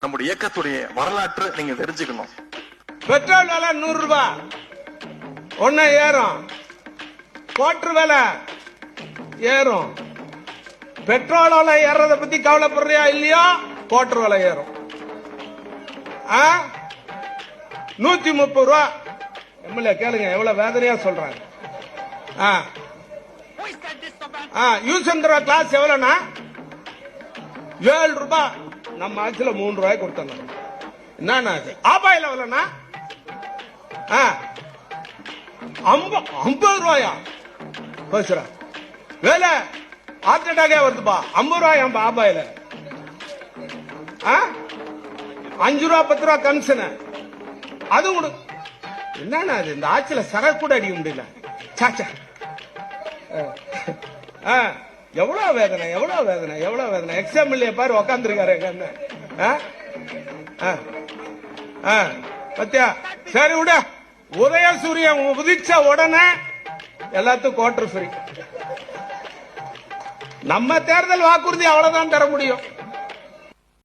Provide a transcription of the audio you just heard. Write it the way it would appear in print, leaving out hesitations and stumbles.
நம்முடைய இயக்கத்துடைய வரலாற்று நீங்க தெரிஞ்சுக்கணும். பெட்ரோல் விலை 100 ரூபாய் ஒன்னு ஏறும், குவார்டர் விலை ஏறும். பெட்ரோல் விலை ஏறத பத்தி கவலைப்படுறியா இல்லையா? குவார்டர் விலை ஏறும். 130 ரூபா. எம்எல்ஏ கேளுங்க எவ்வளவு வேதனையா சொல்றாங்க. யூஸ் அண்ட் த்ரோ கிளாஸ் எவ்வளவுனா 7 ரூபாய். நம்ம ஆட்சியில 3 ரூபாய் கொடுத்தாங்க. என்ன ஆபாயில எவ்வளவுனா 50 ரூபாயா? பேசுறா வேலை ஹார்ட் அட்டாக்கே வருதுப்பா. 50 ரூபாய் ஆபாயில. 5 ரூபா 10 ரூபா கமிஷன் அது கொடு. என்னன்னா அது இந்த ஆட்சியில சரக்கு கூட அடிக்க முடியல. சாச்சா எவ்வளவு வேதனை, எவ்வளவு வேதனை, எவ்வளவு வேதனை. எக்ஸாம்பிள் பாரு உக்காந்துருக்காரு பத்தியா. சரி விட, உதய சூரியன் உதிச்ச உடனே எல்லாத்துக்கும் குவார்டர் ஃப்ரீ. நம்ம தேர்தல் வாக்குறுதி அவ்வளவுதான் தர முடியும்.